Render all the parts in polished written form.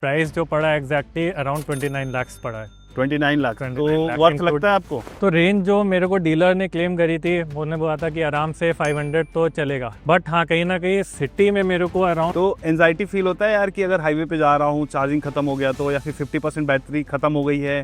Price जो पड़ा है एग्जैक्टली अराउंड 29 लाख पड़ा है। 29 लाख 29 तो लाख वर्थ include- लगता है आपको? तो रेंज जो मेरे को डीलर ने क्लेम करी थी उन्होंने बोला था कि आराम से 500 तो चलेगा, बट हाँ कहीं ना कहीं सिटी में मेरे को अराउंड तो एंजाइटी फील होता है यार कि अगर हाईवे पे जा रहा हूँ, चार्जिंग खत्म हो गया तो, या फिर 50% बैटरी खत्म हो गई है,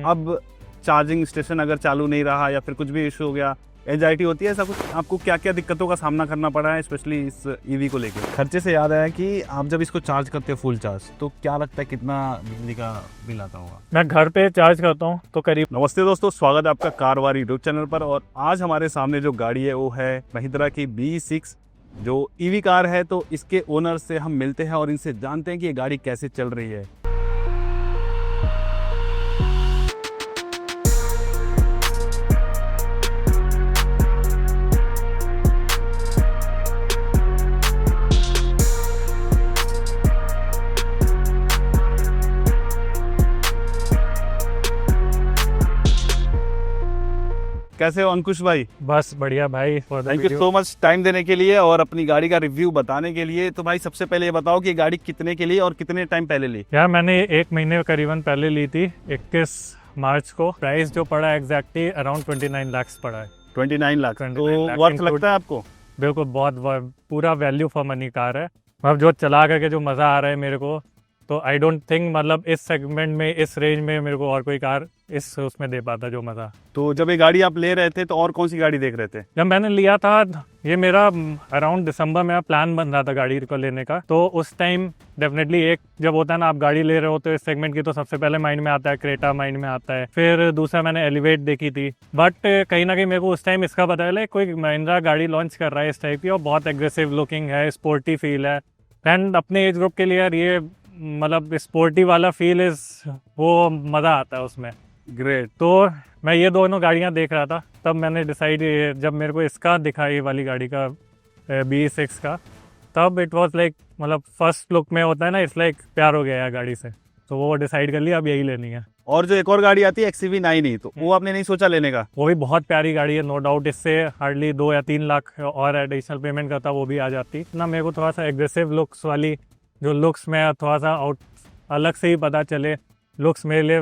अब चार्जिंग स्टेशन अगर चालू नहीं रहा या फिर कुछ भी इशू हो गया, एंजाइटी होती है ऐसा कुछ? आपको क्या क्या दिक्कतों का सामना करना पड़ा है स्पेशली इस ईवी को लेकर? खर्चे से याद आया कि आप जब इसको चार्ज करते हो फुल चार्ज, तो क्या लगता है कितना बिजली का बिल आता होगा? मैं घर पे चार्ज करता हूँ तो करीब। नमस्ते दोस्तों, स्वागत है आपका कारवार यूट्यूब चैनल पर। और आज हमारे सामने जो गाड़ी है वो है महिंद्रा की B6 जो ईवी कार है। तो इसके ओनर से हम मिलते हैं और इनसे जानते हैं कि ये गाड़ी कैसे चल रही है। कैसे हो अंकुश भाई? बस बढ़िया भाई। Thank you so much time देने के लिए और अपनी गाड़ी का रिव्यू बताने के लिए। तो भाई सबसे पहले ये बताओ कि ये गाड़ी कितने के लिए और कितने टाइम पहले ली? यार मैंने 1 महीने करीबन पहले ली थी, 21 मार्च को। प्राइस जो पड़ा है एग्जैक्टली अराउंड 29 लाख पड़ा है। 29 लाख 29 तो लाख वर्थ include- लगता है आपको? बिल्कुल बहुत पूरा वैल्यू फॉर मनी कार है। अब जो चला करके जो मज़ा आ रहा है मेरे को, तो आई डोंट थिंक मतलब इस सेगमेंट में, इस रेंज में मेरे को और कोई कार इस उसमें दे पाता जो मज़ा। तो जब ये गाड़ी आप ले रहे थे तो और कौन सी गाड़ी देख रहे थे? जब मैंने लिया था, ये मेरा अराउंड दिसंबर में प्लान बन रहा था गाड़ी को लेने का, तो उस टाइम डेफिनेटली एक जब होता है ना आप गाड़ी ले रहे हो तो इस सेगमेंट की, तो सबसे पहले माइंड में आता है क्रेटा, माइंड में आता है, फिर दूसरा मैंने एलिवेट देखी थी। बट कहीं ना कहीं मेरे को उस टाइम इसका पता चला कोई महिंद्रा गाड़ी लॉन्च कर रहा है इस टाइप की और बहुत एग्रेसिव लुकिंग है, स्पोर्टी फील है। एंड अपने एज ग्रुप के लिए यार ये मतलब स्पोर्टी वाला फील इज वो मज़ा आता है उसमें। ग्रेट। तो मैं ये दोनों गाड़ियां देख रहा था, तब मैंने डिसाइड, जब मेरे को इसका दिखा ये वाली गाड़ी का B6 का, तब इट वाज लाइक मतलब फर्स्ट लुक में होता है ना, इट्स लाइक प्यार हो गया यार गाड़ी से, तो वो डिसाइड कर लिया अब यही लेनी है। और जो एक और गाड़ी आती है XCV 9 तो वो आपने नहीं सोचा लेने का? वो भी बहुत प्यारी गाड़ी है, नो डाउट। इससे हार्डली 2 या 3 लाख और एडिशनल पेमेंट करता वो भी आ जाती ना। मेरे को थोड़ा सा एग्रेसिव लुक्स वाली, जो लुक्स में थोड़ा सा आउट अलग से ही पता चले, लुक्स मेरे लिए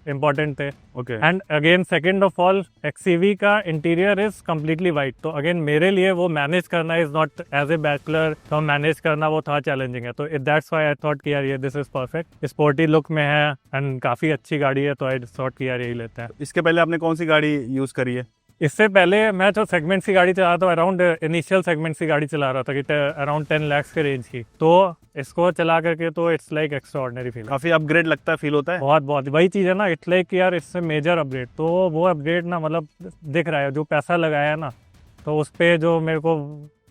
इम्पॉर्टेंट थे। Okay. And again second of all, XCV का इंटीरियर इज कम्प्लीटली वाइट, तो अगेन मेरे लिए वो मैनेज करना is not as a bachelor, तो मैनेज करना वो थोड़ा चैलेंजिंग है। तो दैट्स व्हाई आई थॉट कि यार ये this is perfect, sporty look में है एंड काफ़ी अच्छी गाड़ी है, तो आई थॉट कि यार यही लेते हैं। इसके पहले आपने कौन सी गाड़ी यूज करी है? इससे पहले मैं जो सेगमेंट्स की गाड़ी चला रहा था, अराउंड इनिशियल सेगमेंट्स की गाड़ी चला रहा था कि अराउंड 10 लाख के रेंज की, तो इसको चला करके तो इट्स लाइक एक्स्ट्राऑर्डिनरी फील। काफी अपग्रेड लगता है, फील होता है बहुत वही चीज़ है ना, इट्स लाइक यार इससे मेजर अपग्रेड, तो वो अपग्रेड ना मतलब दिख रहा है, जो पैसा लगाया ना, तो उस पर जो मेरे को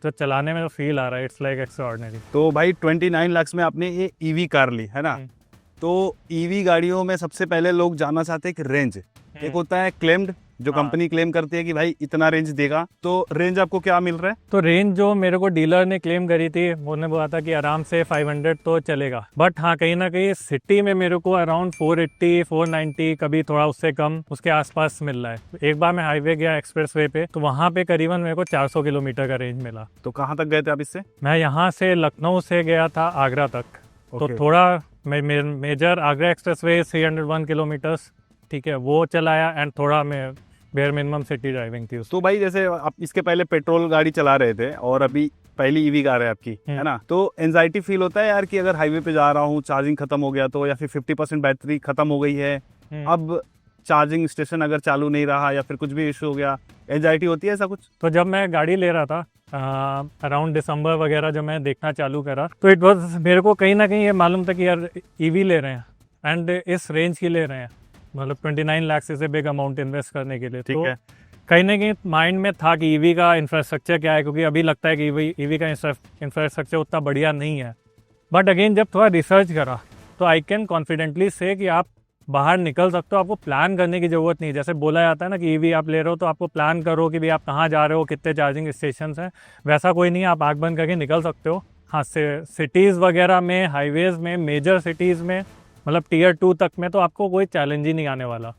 जो चलाने में फील आ रहा है, इट्स लाइक एक्स्ट्राऑर्डिनरी। तो भाई 29 लाख में आपने ये ईवी कार ली है ना? तो ईवी गाड़ियों में सबसे पहले लोग जानना चाहते हैं कि रेंज, एक होता है क्लेम्ड जो कंपनी क्लेम करती है कि भाई इतना रेंज देगा, तो रेंज आपको क्या मिल रहा है? तो रेंज जो मेरे को डीलर ने क्लेम करी थी उन्होंने बोला था कि आराम से 500 तो चलेगा, बट हाँ कहीं ना कहीं सिटी में मेरे को अराउंड 480, 490, कभी थोड़ा उससे कम उसके आसपास मिल रहा है। एक बार मैं हाईवे गया एक्सप्रेसवे पे, तो वहाँ पे करीबन मेरे को 400 किलोमीटर का रेंज मिला। तो कहाँ तक गए थे आप इससे? मैं यहाँ से लखनऊ से गया था आगरा तक, तो थोड़ा मेजर आगरा एक्सप्रेसवे 301 किलोमीटर्स, ठीक है, वो चलाया एंड थोड़ा मैं बेयर मिनिमम सिटी ड्राइविंग थी। तो भाई जैसे आप इसके पहले पेट्रोल गाड़ी चला रहे थे और अभी पहली ईवी कार है आपकी, है ना? तो एंजाइटी फील होता है यार कि अगर हाईवे पे जा रहा हूँ, चार्जिंग खत्म हो गया तो, या फिर 50% बैटरी खत्म हो गई है, अब चार्जिंग स्टेशन अगर चालू नहीं रहा या फिर कुछ भी इशू हो गया, एंजाइटी होती है ऐसा कुछ? तो जब मैं गाड़ी ले रहा था अराउंड दिसंबर वगैरह, जब मैं देखना चालू करा, तो इट वाज मेरे को कहीं ना कहीं ये मालूम था कि यार ईवी ले रहे हैं एंड इस रेंज की ले रहे हैं, मतलब 29 लाख से बिग अमाउंट इन्वेस्ट करने के लिए। ठीक तो है। कहीं ना कहीं माइंड में था कि ईवी का इंफ्रास्ट्रक्चर क्या है, क्योंकि अभी लगता है कि ईवी का इंफ्रास्ट्रक्चर उतना बढ़िया नहीं है। बट अगेन जब थोड़ा रिसर्च करा, तो आई कैन कॉन्फिडेंटली से कि आप बाहर निकल सकते हो, आपको प्लान करने की ज़रूरत नहीं। जैसे बोला जाता है ना कि ईवी आप ले रहे हो तो आपको प्लान करो कि भाई आप कहाँ जा रहे हो, कितने चार्जिंग स्टेशन हैं, वैसा कोई नहीं है, आप आँख बंद करके निकल सकते हो। हाँ, सिटीज़ वगैरह में, हाईवेज़ में, मेजर सिटीज़ में, मतलब टीयर 2 तक में तो आपको कोई चैलेंज ही नहीं आने वाला।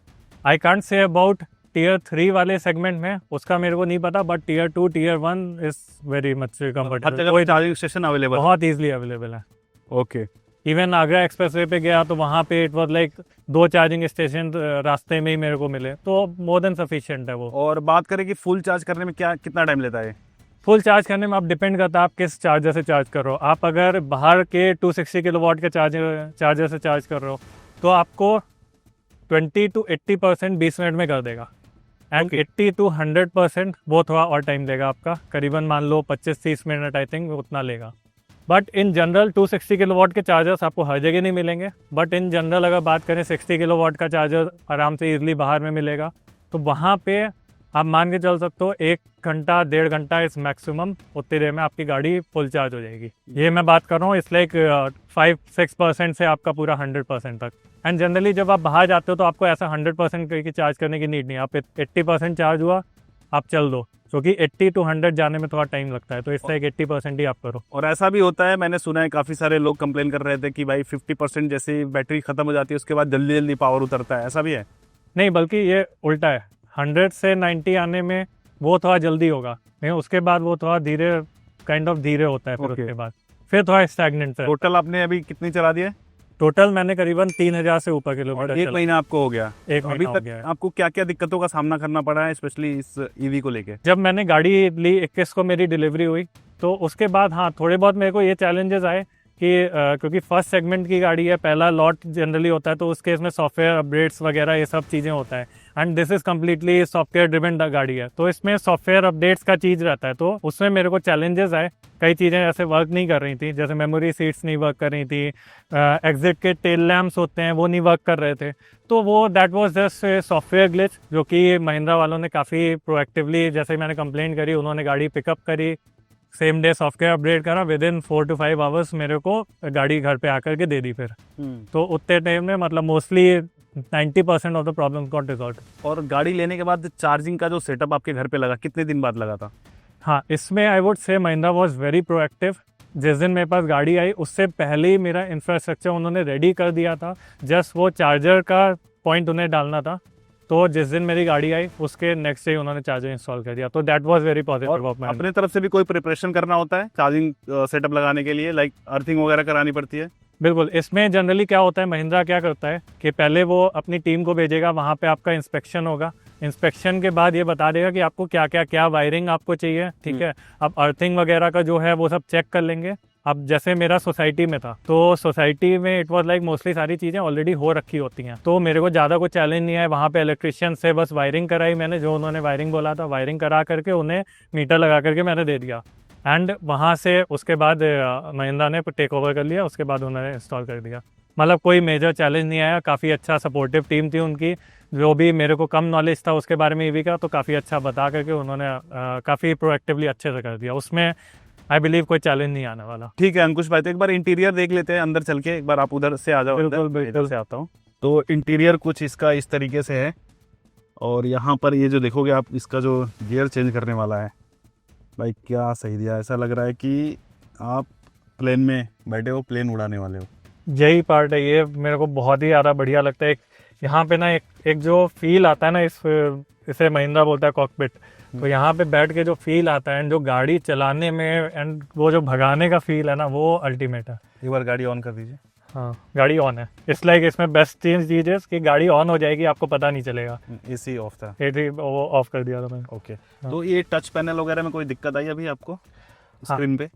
I can't say about tier 3 वाले सेगमेंट में, उसका मेरे को नहीं पता, but tier 2, tier 1 is very much हर कंफर्टेबल, जगह चार्जिंग स्टेशन अवेलेबल, बहुत ईजिली अवेलेबल है। ओके। इवन आगरा एक्सप्रेसवे पे गया तो वहाँ पे it was like 2 charging station रास्ते में ही मेरे को मिले, तो मोर देन सफिशिएंट है वो। और बात करें कि फुल चार्ज करने में कितना टाइम लेता है? फुल चार्ज करने में आप डिपेंड करता है आप किस चार्जर से चार्ज कर रहे हो। आप अगर बाहर के 260 किलोवाट के चार्जर से चार्ज कर रहे हो तो आपको 20 to 80% 20 मिनट में कर देगा, एंड 80 to 100% वो थोड़ा और टाइम लेगा आपका, करीबन मान लो 25-30 मिनट आई थिंक उतना लेगा। बट इन जनरल 260 किलोवाट के चार्जर्स आपको हर जगह नहीं मिलेंगे, बट इन जनरल अगर बात करें 60 किलोवाट का चार्जर आराम से ईजिली बाहर में मिलेगा, तो वहाँ पे आप मान के चल सकते हो 1 घंटा 1.5 घंटा इस मैक्सिमम, उतनी देर में आपकी गाड़ी फुल चार्ज हो जाएगी। ये मैं बात कर रहा हूँ इस लाइक 5-6% से आपका पूरा 100% तक। एंड जनरली जब आप बाहर जाते हो तो आपको ऐसा 100% की चार्ज करने की नीड नहीं है, आप 80% चार्ज हुआ आप चल दो, क्योंकि 80 to 100 जाने में थोड़ा टाइम लगता है, तो इससे 80% ही आप करो। और ऐसा भी होता है, मैंने सुना है काफ़ी सारे लोग कंप्लेन कर रहे थे कि भाई 50% जैसे बैटरी खत्म हो जाती है उसके बाद जल्दी जल्दी पावर उतरता है, ऐसा भी है? नहीं, बल्कि ये उल्टा है, 100 से 90 आने में वो थोड़ा जल्दी होगा, नहीं उसके बाद वो थोड़ा धीरे धीरे होता है, फिर उसके बाद फिर थोड़ा स्टैग्नेंट है। टोटल आपने अभी कितनी चला दी है? टोटल मैंने करीबन 3000 से ऊपर किलोमीटर। 1 महीना आपको हो गया? एक अभी महीना हो तक गया है। आपको क्या क्या दिक्कतों का सामना करना पड़ा है, स्पेशली इस ईवी को लेके? जब मैंने गाड़ी ली 21 को मेरी डिलीवरी हुई, तो उसके बाद हाँ थोड़े बहुत मेरे को ये चैलेंजेस आए कि क्योंकि फर्स्ट सेगमेंट की गाड़ी है, पहला लॉट जनरली होता है, तो उस केस में सॉफ्टवेयर अपडेट्स वगैरह ये सब चीज़ें होता है, and this is completely software driven गाड़ी है, तो इसमें सॉफ्टवेयर अपडेट्स का चीज़ रहता है, तो उसमें मेरे को चैलेंजेस आए। कई चीज़ें ऐसे वर्क नहीं कर रही थी, जैसे मेमोरी सीट्स नहीं वर्क कर रही थी, एग्जिट के टेल लैम्प्स होते हैं वो नहीं वर्क कर रहे थे, तो वो that was just software glitch, जो कि महिंद्रा वालों ने काफ़ी प्रोएक्टिवली, जैसे मैंने कंप्लेंट करी, उन्होंने गाड़ी पिकअप करी, सेम डे सॉफ्टवेयर अपडेट करा, विद इन 4 to 5 आवर्स मेरे को गाड़ी घर पे आकर के दे दी फिर। तो उतने टाइम में मतलब mostly 90% of the problem got resolve. और गाड़ी लेने के बाद चार्जिंग का जो सेटअप आपके घर पे लगा, कितने दिन बाद लगा था? हाँ, इसमें I would say Mahindra was very proactive. जिस दिन मेरे पास गाड़ी आई उससे पहले ही मेरा इंफ्रास्ट्रक्चर उन्होंने रेडी कर दिया था, जस्ट वो चार्जर का पॉइंट उन्हें डालना था, तो जिस दिन मेरी गाड़ी आई उसके नेक्स्ट डे उन्होंने चार्जर इंस्टॉल कर दिया, तो that was very positive of mind. अपने तरफ से भी कोई प्रिपरेशन करना होता है चार्जिंग सेटअप लगाने के लिए, लाइक अर्थिंग वगैरह करानी पड़ती है? बिल्कुल, इसमें जनरली क्या होता है, महिंद्रा क्या करता है कि पहले वो अपनी टीम को भेजेगा, वहाँ पे आपका इंस्पेक्शन होगा, इंस्पेक्शन के बाद ये बता देगा कि आपको क्या वायरिंग आपको चाहिए, ठीक है। अब अर्थिंग वगैरह का जो है वो सब चेक कर लेंगे। अब जैसे मेरा सोसाइटी में था, तो सोसाइटी में इट वाज लाइक मोस्टली सारी चीज़ें ऑलरेडी हो रखी होती हैं, तो मेरे को ज़्यादा कोई चैलेंज नहीं है। वहाँ पे इलेक्ट्रिशियन से बस वायरिंग कराई मैंने, जो उन्होंने वायरिंग बोला था, वायरिंग करा करके उन्हें मीटर लगा करके मैंने दे दिया, एंड वहाँ से उसके बाद महिंद्रा ने टेक ओवर कर लिया, उसके बाद उन्होंने इंस्टॉल कर दिया। मतलब कोई मेजर चैलेंज नहीं आया, काफ़ी अच्छा सपोर्टिव टीम थी उनकी, जो भी मेरे को कम नॉलेज था उसके बारे में ईवी का, तो काफ़ी अच्छा बता करके उन्होंने काफ़ी प्रोएक्टिवली अच्छे से कर दिया, उसमें आई बिलीव कोई चैलेंज नहीं आने वाला। ठीक है अंकुश भाई, तो एक बार इंटीरियर देख लेते हैं अंदर चल के, एक बार आप उधर से आ जाओ। बिल्कुल से आता हूँ। तो इंटीरियर कुछ इसका इस तरीके से है, और यहाँ पर ये जो देखोगे आप, इसका जो गियर चेंज करने वाला है भाई, क्या सही दिया, ऐसा लग रहा है कि आप प्लेन में बैठे हो, प्लेन उड़ाने वाले हो। यही पार्ट है, ये मेरे को बहुत ही ज़्यादा बढ़िया लगता है। यहाँ पे ना एक जो फील आता है ना, इसे महिंद्रा बोलता है कॉकपिट, तो यहाँ पे बैठ के जो फील आता है, एंड जो गाड़ी चलाने में एंड वो जो भगाने का फील है ना, वो अल्टीमेट है। एक बार गाड़ी ऑन कर दीजिए। हाँ, गाड़ी ऑन है, इस लाइक इसमें बेस्ट चीज़ है कि गाड़ी ऑन हो जाएगी, आपको पता नहीं चलेगा। एसी ऑफ था? एसी वो ऑफ कर दिया था मैंने। ओके। तो ये टच पैनल वगैरह में कोई दिक्कत आई अभी आपको स्क्रीन पे?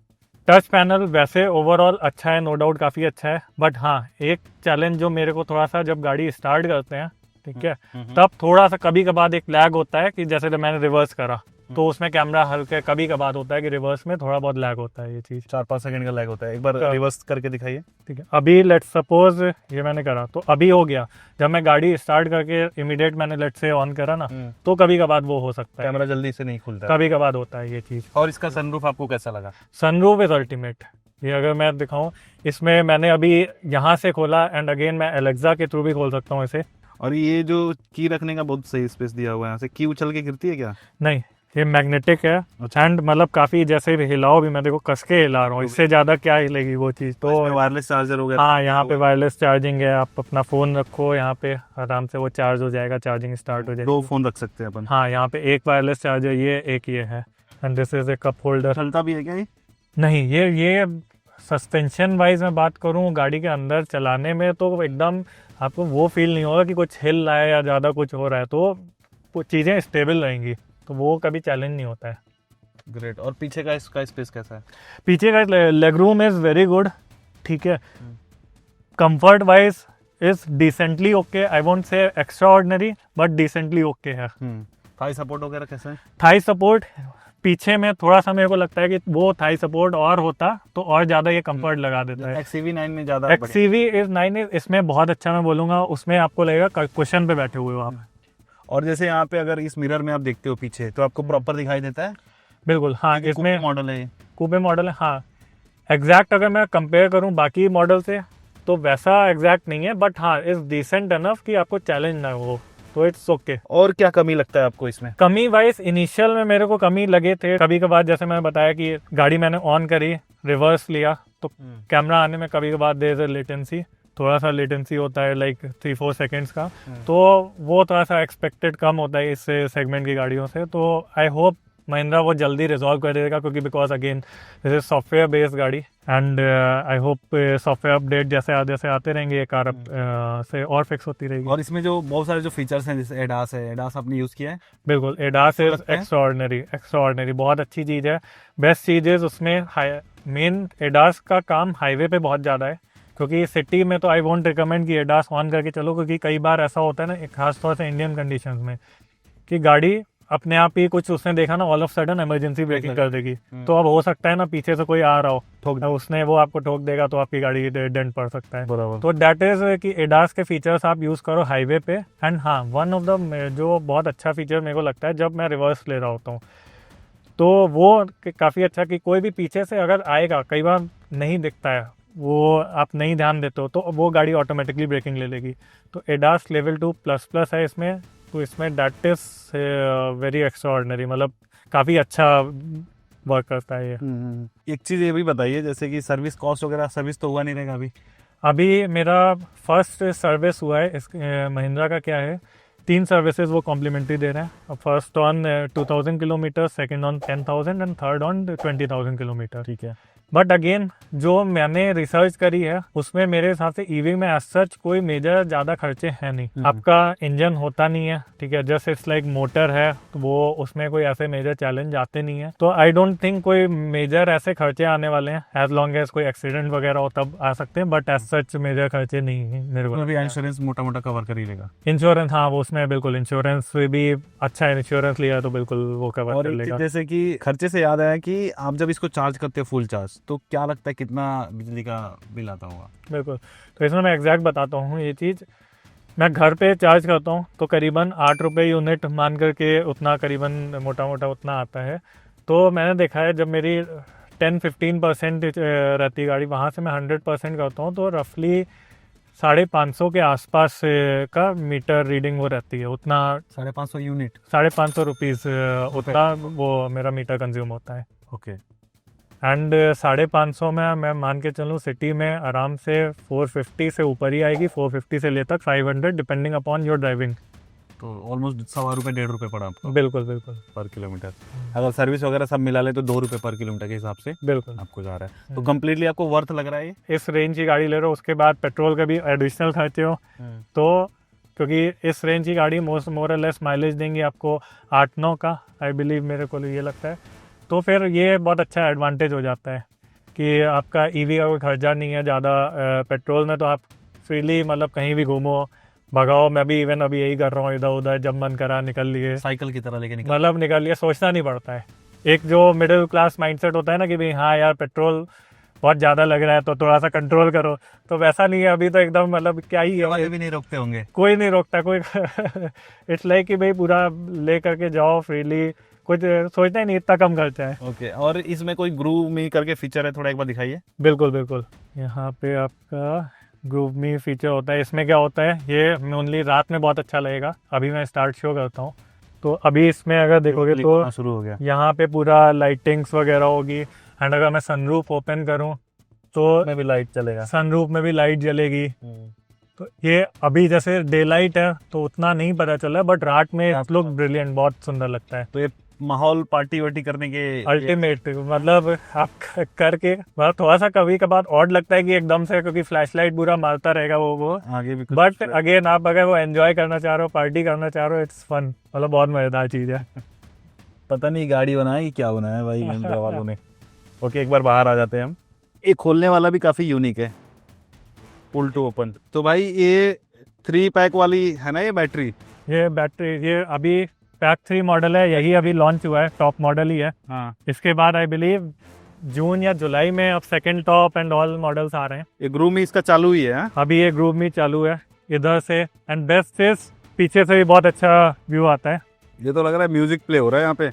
टच पैनल वैसे ओवरऑल अच्छा है, नो डाउट काफ़ी अच्छा है, बट हाँ एक चैलेंज जो मेरे को थोड़ा सा, जब गाड़ी स्टार्ट करते हैं, ठीक है, तब थोड़ा सा कभी कभार एक लैग होता है कि जैसे जब मैंने रिवर्स करा तो उसमें कैमरा हल्के कभी कभार होता है कि रिवर्स में थोड़ा बहुत लैग होता है, ये चीज़ 4-5 सेकंड का लैग होता है। एक बार रिवर्स करके दिखाइए। ठीक है, अभी लेट्स सपोज ये मैंने करा तो अभी हो गया, जब मैं गाड़ी स्टार्ट करके इमीडिएट मैंने लेट्स से ऑन करा ना, तो कभी कभार वो हो सकता है, कैमरा जल्दी से नहीं खुलता, कभी कभार होता है ये चीज़। और इसका सनरूफ आपको कैसा लगा? Sunroof is ultimate. ये अगर मैं दिखाऊं, इसमें मैंने अभी यहाँ से खोला, एंड अगेन मैं एलेक्सा के थ्रू भी खोल सकता हूँ इसे। और ये जो की रखने का बहुत सही स्पेस दिया हुआ है, यहाँ से की उछल के गिरती है क्या? नहीं, ये मैग्नेटिक है, एंड मतलब काफ़ी जैसे हिलाओ भी, मैं देखो कस के हिला रहा हूँ, इससे ज़्यादा क्या हिलेगी वो चीज़। तो वायरलेस चार्जर हो गया। हाँ, यहाँ पे वायरलेस चार्जिंग है, आप अपना फ़ोन रखो यहाँ पे, आराम से वो चार्ज हो जाएगा, चार्जिंग स्टार्ट हो जाएगी। 2 फोन रख सकते हैं अपन। हाँ, यहाँ पे एक वायरलेस चार्जर, ये एक ये है, and this is a cup holder. चलता भी है क्या ये? नहीं, ये सस्पेंशन वाइज मैं बात करूँ गाड़ी के अंदर चलाने में, तो एकदम आपको वो फील नहीं होगा कि कुछ हिल रहा है या ज़्यादा कुछ हो रहा है, तो वो चीज़ें स्टेबल रहेंगी, तो वो कभी चैलेंज नहीं होता है। ग्रेट। और पीछे का इसका स्पेस कैसा है? पीछे का leg room is very good, ठीक है। Comfort wise is decently okay, I won't say extra ordinary but decently okay है। थाई सपोर्ट वगैरह कैसा है? थाई सपोर्ट पीछे में थोड़ा सा मेरे को लगता है कि वो थाई सपोर्ट और होता तो और ज़्यादा ये कंफर्ट लगा देता है। XCV9 में ज़्यादा XCV9 इसमें बहुत अच्छा, मैं बोलूँगा उसमें आपको लगेगा कुशन पे बैठे हुए हो आप। और जैसे यहाँ पे अगर इस मिरर में आप देखते हो पीछे, तो आपको प्रॉपर दिखाई देता है? बिल्कुल हाँ, इसमें मॉडल है, कूपे मॉडल है हाँ। एग्जैक्ट अगर मैं कंपेयर करूँ बाकी मॉडल से तो वैसा एग्जैक्ट नहीं है, बट हाँ इज डिसेंट इनफ कि आपको चैलेंज ना हो, तो इट्स ओके। और क्या कमी लगता है आपको इसमें? कमी वाइज इनिशियल में मेरे को कमी लगे थे कभी कभार, जैसे मैंने बताया कि गाड़ी मैंने ऑन करी, रिवर्स लिया, तो कैमरा आने में कभी कभार देर लेटेंसी, थोड़ा सा लेटेंसी होता है लाइक 3-4 सेकेंड्स का, तो वो थोड़ा सा एक्सपेक्टेड कम होता है इस सेगमेंट की गाड़ियों से। तो आई होप महिंद्रा वो जल्दी रिजॉल्व कर देगा, क्योंकि because again this is software based गाड़ी, and I hope software update जैसे आते रहेंगे ये कार से और फिक्स होती रहेगी। और इसमें जो बहुत सारे जो फीचर्स हैं, जैसे एडास है, एडास आपने यूज़ किया है? बिल्कुल, एडास इज एक्स्ट्राऑर्डिनरी, बहुत अच्छी चीज़ है। बेस्ट चीज़ उसमें मेन एडास का काम हाईवे पे बहुत ज़्यादा है, क्योंकि सिटी में तो आई वोंट रिकमेंड कि एडास ऑन करके चलो, क्योंकि कई बार ऐसा होता है ना, खास तौर से इंडियन कंडीशंस में, कि गाड़ी अपने आप ही कुछ उसने देखा ना, all of sudden emergency breaking कर देगी, तो अब हो सकता है ना पीछे से कोई आ रहा हो, ठोक उसने वो आपको ठोक देगा, तो आपकी गाड़ी डेंट पड़ सकता है। बराबर। तो दैट इज कि एडास के फीचर्स आप यूज़ करो हाईवे पे। एंड हाँ, वन ऑफ द जो बहुत अच्छा फीचर मेरे को लगता है जब मैं रिवर्स ले रहा होता हूँ, तो वो काफ़ी अच्छा कि कोई भी पीछे से अगर आएगा, कई बार नहीं दिखता है, वो आप नहीं ध्यान देते हो, तो वो गाड़ी ऑटोमेटिकली ब्रेकिंग ले लेगी। तो एडास लेवल 2++ है इसमें, तो इसमें दैट इज वेरी एक्स्ट्राऑर्डिनरी, मतलब काफ़ी अच्छा वर्क करता है ये। एक चीज़ ये भी बताइए, जैसे कि सर्विस कॉस्ट वगैरह, सर्विस तो हुआ नहीं रहेगा अभी मेरा फर्स्ट सर्विस हुआ है इस महिंद्रा का। क्या है, 3 सर्विसेज वो कॉम्प्लीमेंट्री दे रहे हैं। First on 2000 kilometre, second on 10,000 and third on 20,000 kilometre. ठीक है। बट अगेन जो मैंने रिसर्च करी है उसमें मेरे हिसाब से ईवी में एज सच कोई मेजर ज़्यादा खर्चे हैं नहीं। आपका इंजन होता नहीं है, ठीक है, जस्ट इट्स लाइक मोटर है, तो वो उसमें कोई ऐसे मेजर चैलेंज आते नहीं है। तो आई डोंट थिंक कोई मेजर ऐसे खर्चे आने वाले हैं, एज लॉन्ग एज कोई एक्सीडेंट वगैरह हो तब आ सकते हैं, बट एज सच मेजर खर्चे नहीं है मेरे को। इंश्योरेंस मोटा मोटा कवर कर ही लेगा। इंश्योरेंस हाँ, वो उसमें बिल्कुल इंश्योरेंस भी अच्छा है, इंश्योरेंस लिया तो बिल्कुल वो कवर कर लेगा। जैसे कि खर्चे से याद आया कि आप जब इसको चार्ज करते हो फुल चार्ज, तो क्या लगता है कितना बिजली का बिल आता होगा? बिल्कुल, तो इसमें मैं एग्जैक्ट बताता हूँ ये चीज़। मैं घर पे चार्ज करता हूँ तो करीबन 8 रुपये यूनिट मान करके उतना करीबन मोटा मोटा उतना आता है। तो मैंने देखा है जब मेरी 10-15% रहती गाड़ी, वहाँ से मैं 100% करता हूँ, तो रफली 550 के आसपास का मीटर रीडिंग वो रहती है, उतना 550 यूनिट, 550 रुपीज़ उतना वो मेरा मीटर कंज्यूम होता है। ओके। एंड 550 में मैं मान के चलूँ सिटी में आराम से 450 से ऊपर ही आएगी, 450 से ले तक 500 डिपेंडिंग अपॉन योर ड्राइविंग। तो ऑलमोस्ट 1.25 रुपये 1.5 रुपये पड़ा आपको? बिल्कुल बिल्कुल, पर किलोमीटर। अगर सर्विस वगैरह सब मिला ले तो 2 रुपये पर किलोमीटर के हिसाब से बिल्कुल आपको जा रहा है। तो कम्प्लीटली आपको वर्थ लग रहा है ये? इस रेंज की गाड़ी ले रहे हो, उसके बाद पेट्रोल का भी एडिशनल खर्चे हो, तो क्योंकि इस रेंज की गाड़ी मोर लेस माइलेज देंगी आपको 8-9 का, आई बिलीव, मेरे को ये लगता है। तो फिर ये बहुत अच्छा एडवांटेज हो जाता है कि आपका ईवी का कोई खर्चा नहीं है ज़्यादा। पेट्रोल में तो आप फ्रीली मतलब कहीं भी घूमो भगाओ, मैं भी इवन अभी यही कर रहा हूँ, इधर उधर जब मन करा निकल लिए, साइकिल की तरह लेके निकल लिए, सोचना नहीं पड़ता है। एक जो मिडिल क्लास माइंडसेट होता है ना कि भाई हाँ यार पेट्रोल बहुत ज़्यादा लग रहा है तो थोड़ा सा कंट्रोल करो, तो वैसा नहीं है अभी। तो एकदम मतलब क्या ही है, भी नहीं रोकते होंगे, कोई नहीं रोकता कोई इट्स लाइक कि भाई पूरा ले करके जाओ फ्रीली, कुछ सोचना ही नहीं, इतना कम खर्चा है। ओके। और इसमें कोई ग्रूव मी करके फीचर है, थोड़ा एक बार दिखाइए। बिल्कुल बिल्कुल, यहाँ पे आपका ग्रूव मी फीचर होता है। इसमें क्या होता है, ये ओनली रात में बहुत अच्छा लगेगा। अभी मैं स्टार्ट शो करता हूँ, तो अभी इसमें अगर देखोगे तो शुरू हो गया, यहाँ पे पूरा लाइटिंग्स वगैरह होगी। एंड अगर मैं सनरूफ ओपन करूँ तो में भी लाइट चलेगा, सनरूफ में भी लाइट जलेगी। तो ये अभी जैसे डे लाइट है तो उतना नहीं पता चल रहा, बट रात में लुक ब्रिलियंट, बहुत सुंदर लगता है। तो ये माहौल पार्टी वार्टी करने के अल्टीमेट मतलब आप करके मतलब थोड़ा सा कभी कभार ऑड लगता है कि एकदम से, क्योंकि फ्लैश लाइट पूरा मारता रहेगा वो आगे भी कुछ बट अगेन आप अगर वो एंजॉय करना चाह रहे हो, पार्टी करना चाह रहे हो, इट्स फन, मतलब बहुत मजेदार चीज़ है। पता नहीं गाड़ी बनाया कि क्या बनाया भाई महिंद्रा वालों ने। ओके, एक बार बाहर आ जाते हैं हम। ये खोलने वाला भी काफ़ी यूनिक है, पुल टू ओपन। तो भाई ये 3 पैक वाली है ना ये बैटरी? ये बैटरी ये अभी पैक 3 मॉडल है, यही अभी लॉन्च हुआ है, टॉप मॉडल ही है। हाँ, इसके बाद आई बिलीव जून या जुलाई में अब second top end all models आ रहे हैं। ये ग्रूम ही इसका चालू ही है। हाँ? अभी ये ग्रुप में चालू है इधर से, एंड बेस्ट इज पीछे से भी बहुत अच्छा व्यू आता है। ये तो लग रहा है म्यूजिक प्ले हो रहा है यहाँ पे।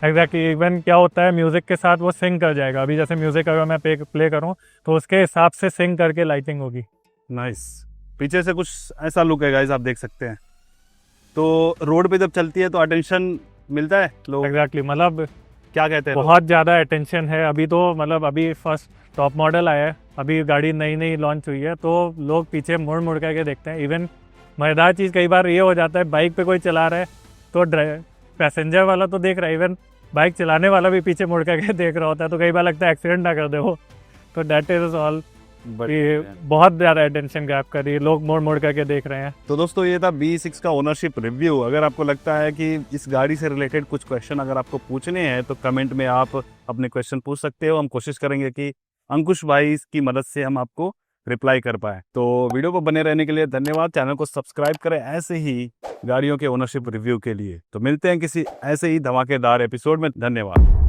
एग्जैक्टली, इवन क्या होता है म्यूजिक के साथ वो सिंक कर जाएगा। अभी जैसे म्यूजिक अगर मैं प्ले करूँ तो उसके हिसाब से सिंक करके लाइटिंग होगी। नाइस। पीछे से कुछ ऐसा लुक है गाइस, आप देख सकते हैं। तो रोड पे जब चलती है तो अटेंशन मिलता है लोग। एग्जैक्टली, मतलब क्या कहते हैं बहुत ज़्यादा अटेंशन है अभी तो। मतलब अभी फर्स्ट टॉप मॉडल आया है, अभी गाड़ी नई नई लॉन्च हुई है, तो लोग पीछे मुड़ मुड़ करके देखते हैं। इवन मज़ेदार चीज़ कई बार ये हो जाता है, बाइक पे कोई चला रहा है तो पैसेंजर वाला तो देख रहा है, इवन बाइक चलाने वाला भी पीछे मुड़ करके देख रहा होता है, तो कई बार लगता है एक्सीडेंट ना कर दे वो। तो दैट इज ऑल, ये बहुत ज़्यादा अटेंशन ग्रैब कर रही है, लोग मुड़ मुड़ करके देख रहे हैं। तो दोस्तों ये था B6 का ओनरशिप रिव्यू। अगर आपको लगता है कि इस गाड़ी से रिलेटेड कुछ क्वेश्चन अगर आपको पूछने हैं तो कमेंट में आप अपने क्वेश्चन पूछ सकते हो। हम कोशिश करेंगे कि अंकुश भाई की मदद से हम आपको रिप्लाई कर पाए। तो वीडियो को बने रहने के लिए धन्यवाद। चैनल को सब्सक्राइब करें ऐसे ही गाड़ियों के ओनरशिप रिव्यू के लिए। तो मिलते हैं किसी ऐसे ही धमाकेदार एपिसोड में। धन्यवाद।